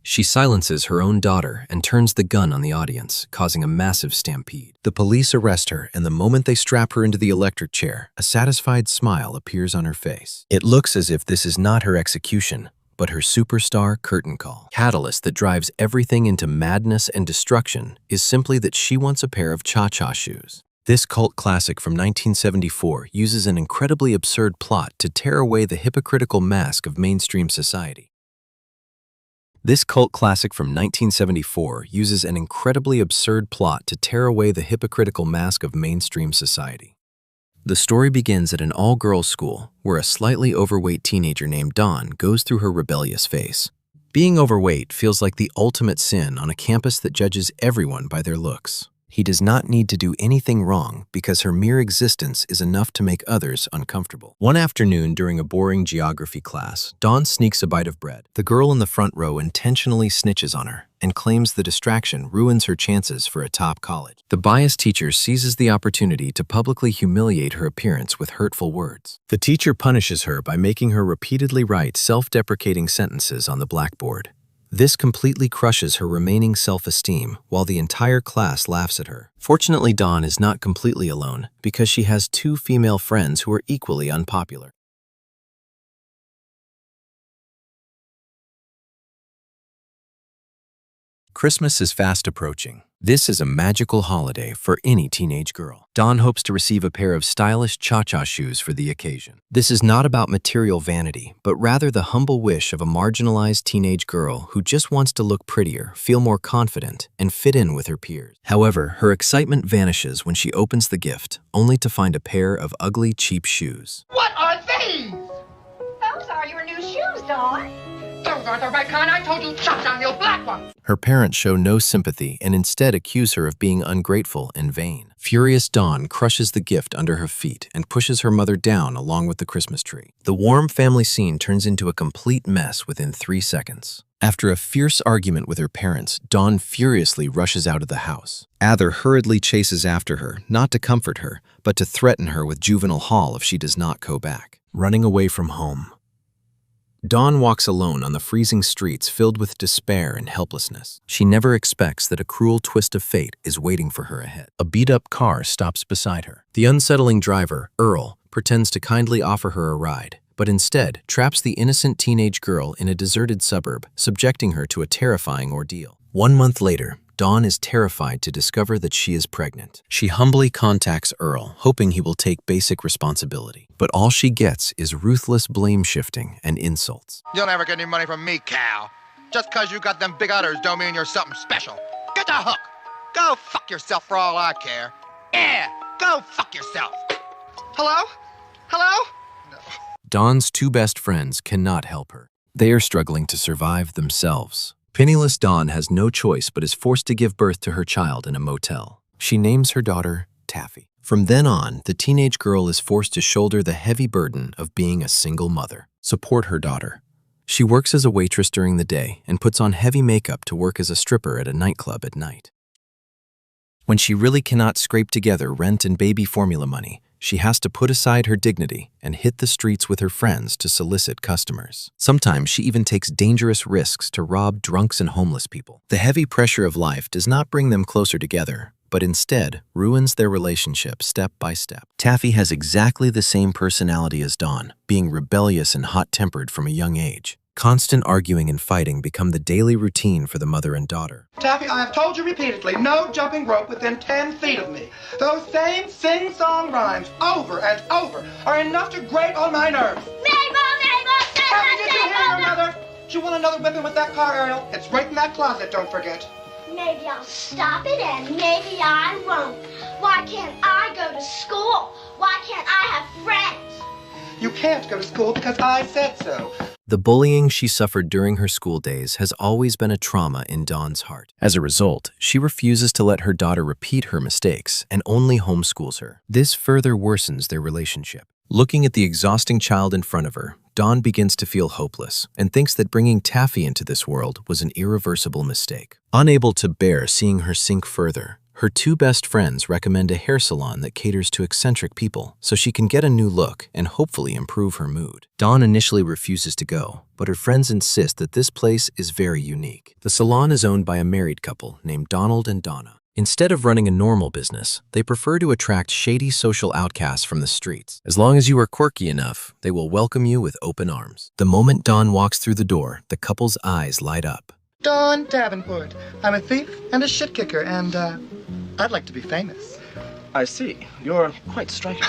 She silences her own daughter and turns the gun on the audience, causing a massive stampede. The police arrest her, and the moment they strap her into the electric chair, a satisfied smile appears on her face. It looks as if this is not her execution, but her superstar curtain call. Catalyst that drives everything into madness and destruction is simply that she wants a pair of cha-cha shoes. This cult classic from 1974 uses an incredibly absurd plot to tear away the hypocritical mask of mainstream society. This cult classic from 1974 uses an incredibly absurd plot to tear away the hypocritical mask of mainstream society. The story begins at an all-girls school where a slightly overweight teenager named Dawn goes through her rebellious phase. Being overweight feels like the ultimate sin on a campus that judges everyone by their looks. He does not need to do anything wrong because her mere existence is enough to make others uncomfortable. One afternoon during a boring geography class, Dawn sneaks a bite of bread. The girl in the front row intentionally snitches on her and claims the distraction ruins her chances for a top college. The biased teacher seizes the opportunity to publicly humiliate her appearance with hurtful words. The teacher punishes her by making her repeatedly write self-deprecating sentences on the blackboard. This completely crushes her remaining self-esteem while the entire class laughs at her. Fortunately, Dawn is not completely alone because she has two female friends who are equally unpopular. Christmas is fast approaching. This is a magical holiday for any teenage girl. Dawn hopes to receive a pair of stylish cha-cha shoes for the occasion. This is not about material vanity, but rather the humble wish of a marginalized teenage girl who just wants to look prettier, feel more confident, and fit in with her peers. However, her excitement vanishes when she opens the gift, only to find a pair of ugly, cheap shoes. What are these? Those are your new shoes, Dawn. Those aren't the right kind. I told you, chuck on your black ones. Her parents show no sympathy and instead accuse her of being ungrateful and vain. Furious Dawn crushes the gift under her feet and pushes her mother down along with the Christmas tree. The warm family scene turns into a complete mess within 3 seconds. After a fierce argument with her parents, Dawn furiously rushes out of the house. Adler hurriedly chases after her, not to comfort her, but to threaten her with juvenile hall if she does not go back. Running away from home. Dawn walks alone on the freezing streets filled with despair and helplessness. She never expects that a cruel twist of fate is waiting for her ahead. A beat-up car stops beside her. The unsettling driver, Earl, pretends to kindly offer her a ride, but instead traps the innocent teenage girl in a deserted suburb, subjecting her to a terrifying ordeal. 1 month later, Dawn is terrified to discover that she is pregnant. She humbly contacts Earl, hoping he will take basic responsibility. But all she gets is ruthless blame-shifting and insults. You'll never get any money from me, Cal. Just because you got them big udders don't mean you're something special. Get the hook. Go fuck yourself for all I care. Yeah, go fuck yourself. Hello? Hello? No. Dawn's two best friends cannot help her. They are struggling to survive themselves. Penniless Dawn has no choice but is forced to give birth to her child in a motel. She names her daughter Taffy. From then on, the teenage girl is forced to shoulder the heavy burden of being a single mother. Support her daughter. She works as a waitress during the day and puts on heavy makeup to work as a stripper at a nightclub at night. When she really cannot scrape together rent and baby formula money, she has to put aside her dignity and hit the streets with her friends to solicit customers. Sometimes she even takes dangerous risks to rob drunks and homeless people. The heavy pressure of life does not bring them closer together, but instead ruins their relationship step by step. Taffy has exactly the same personality as Dawn, being rebellious and hot-tempered from a young age. Constant arguing and fighting become the daily routine for the mother and daughter. Taffy, I have told you repeatedly, no jumping rope within 10 feet of me. Those same sing-song rhymes over and over are enough to grate on my nerves. Taffy, did you hear your mother? Do you want another whipping with that car, Ariel? It's right in that closet, don't forget. Maybe I'll stop it and maybe I won't. Why can't I go to school? Why can't I have friends? You can't go to school because I said so. The bullying she suffered during her school days has always been a trauma in Dawn's heart. As a result, she refuses to let her daughter repeat her mistakes and only homeschools her. This further worsens their relationship. Looking at the exhausting child in front of her, Dawn begins to feel hopeless and thinks that bringing Taffy into this world was an irreversible mistake. Unable to bear seeing her sink further, Her two best friends recommend a hair salon that caters to eccentric people so she can get a new look and hopefully improve her mood. Dawn initially refuses to go, but her friends insist that this place is very unique. The salon is owned by a married couple named Donald and Donna. Instead of running a normal business, they prefer to attract shady social outcasts from the streets. As long as you are quirky enough, they will welcome you with open arms. The moment Dawn walks through the door, the couple's eyes light up. Dawn Davenport. I'm a thief and a shit kicker, and I'd like to be famous. I see. You're quite striking.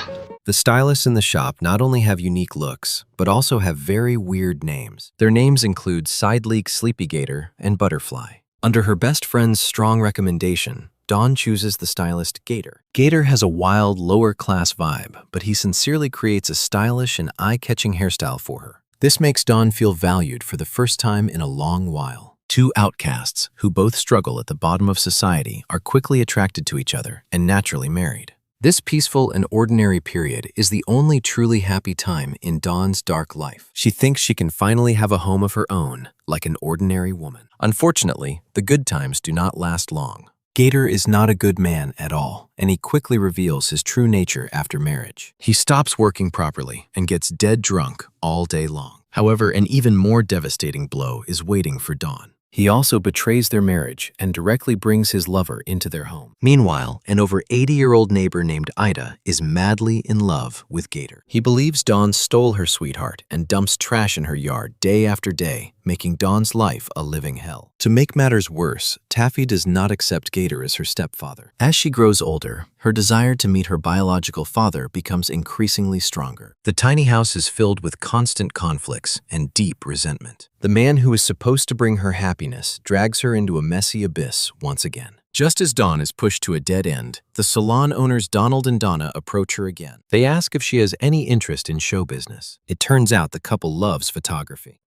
The stylists in the shop not only have unique looks, but also have very weird names. Their names include Sideleak Sleepygator and Butterfly. Under her best friend's strong recommendation, Dawn chooses the stylist Gator. Gator has a wild, lower-class vibe, but he sincerely creates a stylish and eye-catching hairstyle for her. This makes Dawn feel valued for the first time in a long while. Two outcasts, who both struggle at the bottom of society, are quickly attracted to each other and naturally married. This peaceful and ordinary period is the only truly happy time in Dawn's dark life. She thinks she can finally have a home of her own, like an ordinary woman. Unfortunately, the good times do not last long. Gator is not a good man at all, and he quickly reveals his true nature after marriage. He stops working properly and gets dead drunk all day long. However, an even more devastating blow is waiting for Dawn. He also betrays their marriage and directly brings his lover into their home. Meanwhile, an over 80-year-old neighbor named Ida is madly in love with Gator. He believes Dawn stole her sweetheart and dumps trash in her yard day after day, making Dawn's life a living hell. To make matters worse, Taffy does not accept Gator as her stepfather. As she grows older, her desire to meet her biological father becomes increasingly stronger. The tiny house is filled with constant conflicts and deep resentment. The man who is supposed to bring her happiness drags her into a messy abyss once again. Just as Dawn is pushed to a dead end, the salon owners Donald and Donna approach her again. They ask if she has any interest in show business. It turns out the couple loves photography.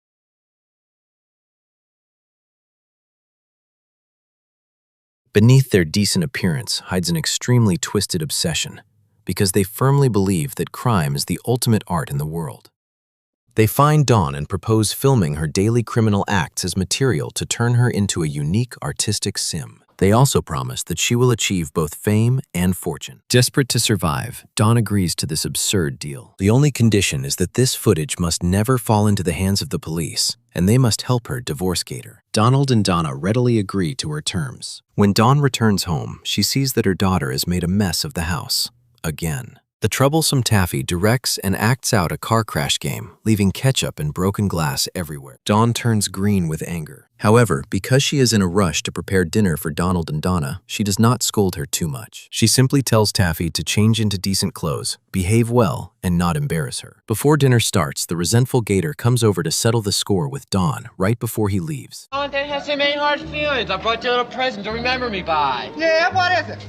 Beneath their decent appearance hides an extremely twisted obsession, because they firmly believe that crime is the ultimate art in the world. They find Dawn and propose filming her daily criminal acts as material to turn her into a unique artistic sim. They also promise that she will achieve both fame and fortune. Desperate to survive, Dawn agrees to this absurd deal. The only condition is that this footage must never fall into the hands of the police, and they must help her divorce Gator. Donald and Donna readily agree to her terms. When Dawn returns home, she sees that her daughter has made a mess of the house. Again. The troublesome Taffy directs and acts out a car crash game, leaving ketchup and broken glass everywhere. Dawn turns green with anger. However, because she is in a rush to prepare dinner for Donald and Donna, she does not scold her too much. She simply tells Taffy to change into decent clothes, behave well, and not embarrass her. Before dinner starts, the resentful Gator comes over to settle the score with Dawn right before he leaves. Oh, that has so many hard feelings. I brought you a little present to remember me by. Yeah, what is it?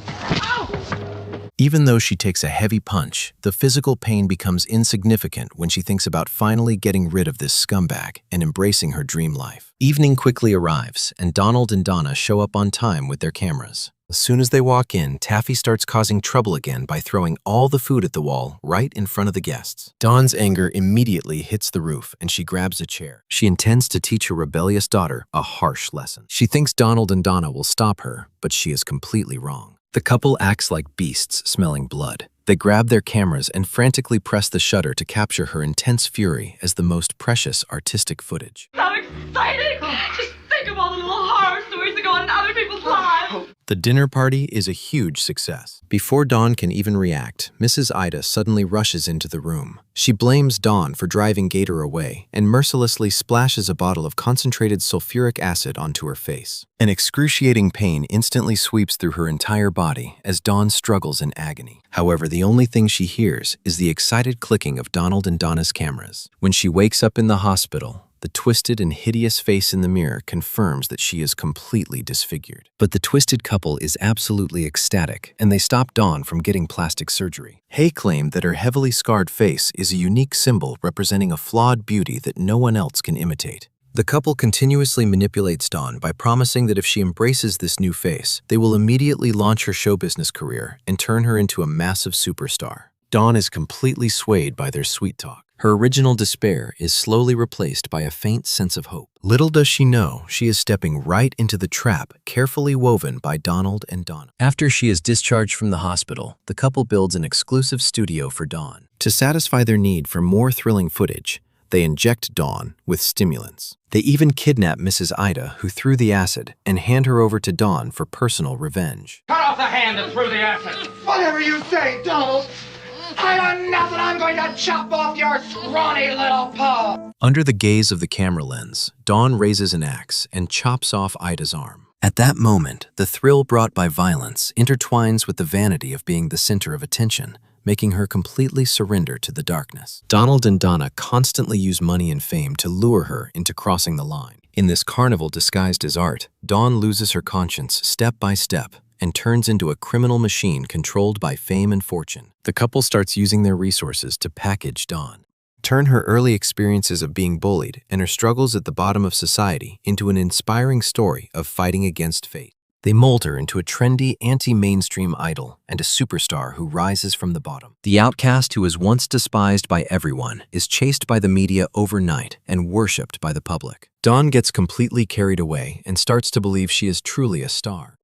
Even though she takes a heavy punch, the physical pain becomes insignificant when she thinks about finally getting rid of this scumbag and embracing her dream life. Evening quickly arrives, and Donald and Donna show up on time with their cameras. As soon as they walk in, Taffy starts causing trouble again by throwing all the food at the wall right in front of the guests. Dawn's anger immediately hits the roof and she grabs a chair. She intends to teach her rebellious daughter a harsh lesson. She thinks Donald and Donna will stop her, but she is completely wrong. The couple acts like beasts smelling blood. They grab their cameras and frantically press the shutter to capture her intense fury as the most precious artistic footage. So exciting! Just think of all the little horror stories that go on in other people's lives. The dinner party is a huge success. Before Dawn can even react, Mrs. Ida suddenly rushes into the room. She blames Dawn for driving Gator away and mercilessly splashes a bottle of concentrated sulfuric acid onto her face. An excruciating pain instantly sweeps through her entire body as Dawn struggles in agony. However, the only thing she hears is the excited clicking of Donald and Donna's cameras. When she wakes up in the hospital, the twisted and hideous face in the mirror confirms that she is completely disfigured. But the twisted couple is absolutely ecstatic, and they stop Dawn from getting plastic surgery. Hay claimed that her heavily scarred face is a unique symbol representing a flawed beauty that no one else can imitate. The couple continuously manipulates Dawn by promising that if she embraces this new face, they will immediately launch her show business career and turn her into a massive superstar. Dawn is completely swayed by their sweet talk. Her original despair is slowly replaced by a faint sense of hope. Little does she know, she is stepping right into the trap carefully woven by Donald and Donna. After she is discharged from the hospital, the couple builds an exclusive studio for Dawn. To satisfy their need for more thrilling footage, they inject Dawn with stimulants. They even kidnap Mrs. Ida, who threw the acid, and hand her over to Dawn for personal revenge. Cut off the hand that threw the acid. Whatever you say, Donald. I don't know that I'm going to chop off your scrawny little paw. Under the gaze of the camera lens, Dawn raises an axe and chops off Ida's arm. At that moment, the thrill brought by violence intertwines with the vanity of being the center of attention, making her completely surrender to the darkness. Donald and Donna constantly use money and fame to lure her into crossing the line. In this carnival disguised as art, Dawn loses her conscience step by step and turns into a criminal machine controlled by fame and fortune. The couple starts using their resources to package Dawn, turn her early experiences of being bullied and her struggles at the bottom of society into an inspiring story of fighting against fate. They mold her into a trendy, anti-mainstream idol and a superstar who rises from the bottom. The outcast who was once despised by everyone is chased by the media overnight and worshipped by the public. Dawn gets completely carried away and starts to believe she is truly a star.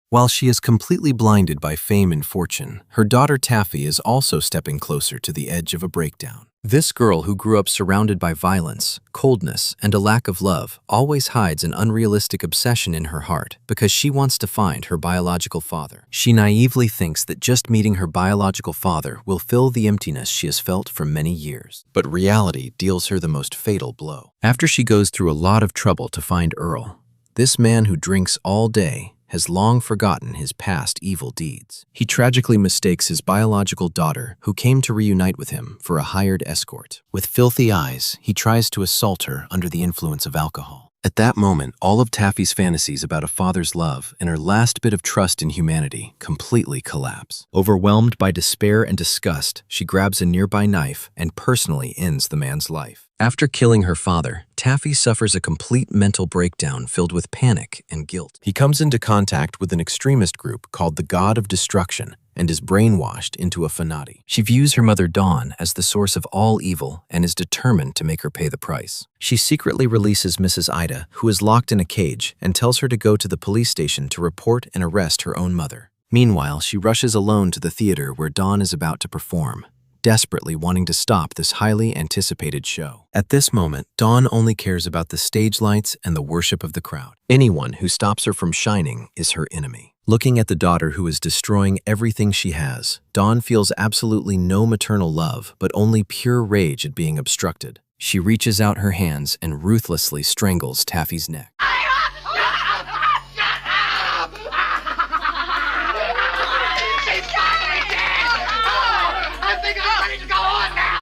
While she is completely blinded by fame and fortune, her daughter Taffy is also stepping closer to the edge of a breakdown. This girl, who grew up surrounded by violence, coldness, and a lack of love, always hides an unrealistic obsession in her heart because she wants to find her biological father. She naively thinks that just meeting her biological father will fill the emptiness she has felt for many years. But reality deals her the most fatal blow. After she goes through a lot of trouble to find Earl, this man who drinks all day has long forgotten his past evil deeds. He tragically mistakes his biological daughter, who came to reunite with him, for a hired escort. With filthy eyes, he tries to assault her under the influence of alcohol. At that moment, all of Taffy's fantasies about a father's love and her last bit of trust in humanity completely collapse. Overwhelmed by despair and disgust, she grabs a nearby knife and personally ends the man's life. After killing her father, Taffy suffers a complete mental breakdown filled with panic and guilt. He comes into contact with an extremist group called the God of Destruction and is brainwashed into a fanati. She views her mother Dawn as the source of all evil and is determined to make her pay the price. She secretly releases Mrs. Ida, who is locked in a cage, and tells her to go to the police station to report and arrest her own mother. Meanwhile, she rushes alone to the theater where Dawn is about to perform, desperately wanting to stop this highly anticipated show. At this moment, Dawn only cares about the stage lights and the worship of the crowd. Anyone who stops her from shining is her enemy. Looking at the daughter who is destroying everything she has, Dawn feels absolutely no maternal love, but only pure rage at being obstructed. She reaches out her hands and ruthlessly strangles Taffy's neck.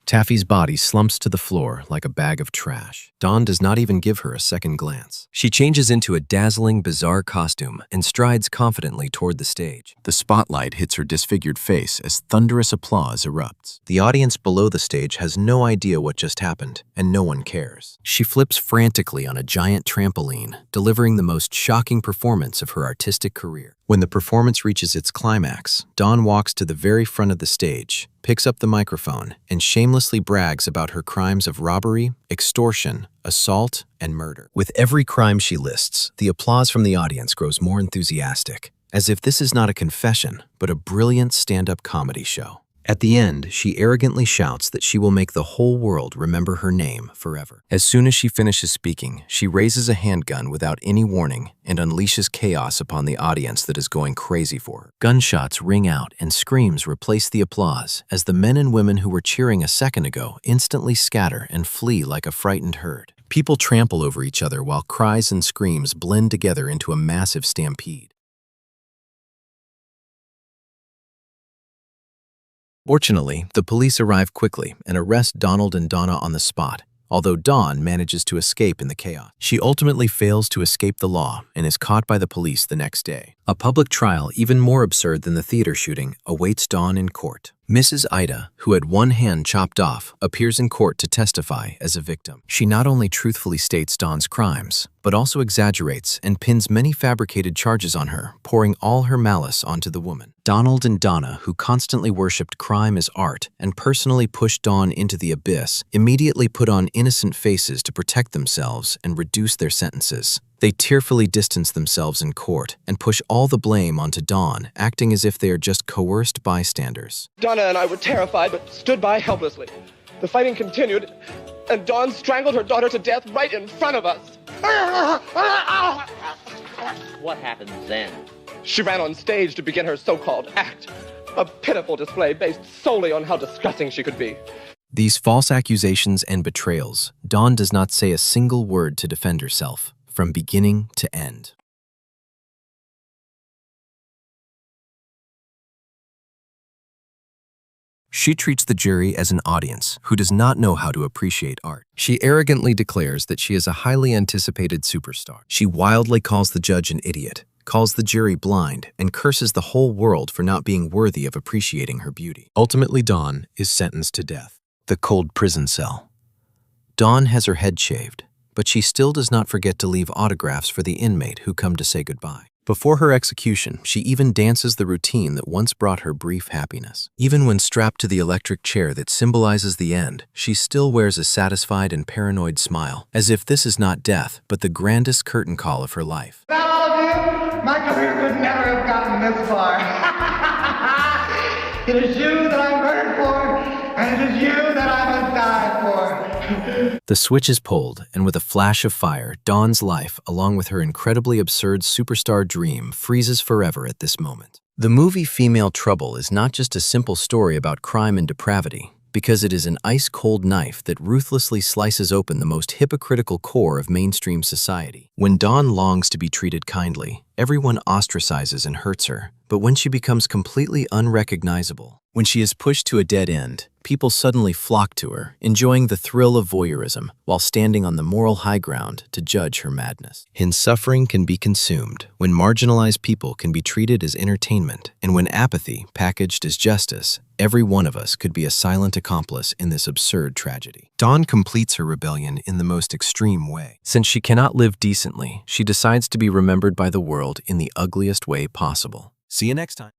Taffy's body slumps to the floor like a bag of trash. Dawn does not even give her a second glance. She changes into a dazzling, bizarre costume and strides confidently toward the stage. The spotlight hits her disfigured face as thunderous applause erupts. The audience below the stage has no idea what just happened, and no one cares. She flips frantically on a giant trampoline, delivering the most shocking performance of her artistic career. When the performance reaches its climax, Dawn walks to the very front of the stage, picks up the microphone, and shamelessly brags about her crimes of robbery, extortion, assault, and murder. With every crime she lists, the applause from the audience grows more enthusiastic, as if this is not a confession, but a brilliant stand-up comedy show. At the end, she arrogantly shouts that she will make the whole world remember her name forever. As soon as she finishes speaking, she raises a handgun without any warning and unleashes chaos upon the audience that is going crazy for her. Gunshots ring out and screams replace the applause as the men and women who were cheering a second ago instantly scatter and flee like a frightened herd. People trample over each other while cries and screams blend together into a massive stampede. Fortunately, the police arrive quickly and arrest Donald and Donna on the spot, although Dawn manages to escape in the chaos. She ultimately fails to escape the law and is caught by the police the next day. A public trial, even more absurd than the theater shooting, awaits Dawn in court. Mrs. Ida, who had one hand chopped off, appears in court to testify as a victim. She not only truthfully states Dawn's crimes, but also exaggerates and pins many fabricated charges on her, pouring all her malice onto the woman. Donald and Donna, who constantly worshipped crime as art and personally pushed Dawn into the abyss, immediately put on innocent faces to protect themselves and reduce their sentences. They tearfully distance themselves in court and push all the blame onto Dawn, acting as if they are just coerced bystanders. Donna and I were terrified, but stood by helplessly. The fighting continued, and Dawn strangled her daughter to death right in front of us. What happened then? She ran on stage to begin her so-called act, a pitiful display based solely on how disgusting she could be. These false accusations and betrayals, Dawn does not say a single word to defend herself, from beginning to end. She treats the jury as an audience who does not know how to appreciate art. She arrogantly declares that she is a highly anticipated superstar. She wildly calls the judge an idiot, calls the jury blind, and curses the whole world for not being worthy of appreciating her beauty. Ultimately, Dawn is sentenced to death. The cold prison cell. Dawn has her head shaved, but she still does not forget to leave autographs for the inmate who come to say goodbye. Before her execution, she even dances the routine that once brought her brief happiness. Even when strapped to the electric chair that symbolizes the end, she still wears a satisfied and paranoid smile, as if this is not death, but the grandest curtain call of her life. Without all of you, my career could never have gotten this far. It is you that I'm murdered for, and it is you that I must die for. The switch is pulled, and with a flash of fire, Dawn's life, along with her incredibly absurd superstar dream, freezes forever at this moment. The movie Female Trouble is not just a simple story about crime and depravity, because it is an ice-cold knife that ruthlessly slices open the most hypocritical core of mainstream society. When Dawn longs to be treated kindly, everyone ostracizes and hurts her, but when she becomes completely unrecognizable, when she is pushed to a dead end, people suddenly flock to her, enjoying the thrill of voyeurism while standing on the moral high ground to judge her madness. When suffering can be consumed, when marginalized people can be treated as entertainment, and when apathy packaged as justice, every one of us could be a silent accomplice in this absurd tragedy. Dawn completes her rebellion in the most extreme way. Since she cannot live decently, she decides to be remembered by the world in the ugliest way possible. See you next time.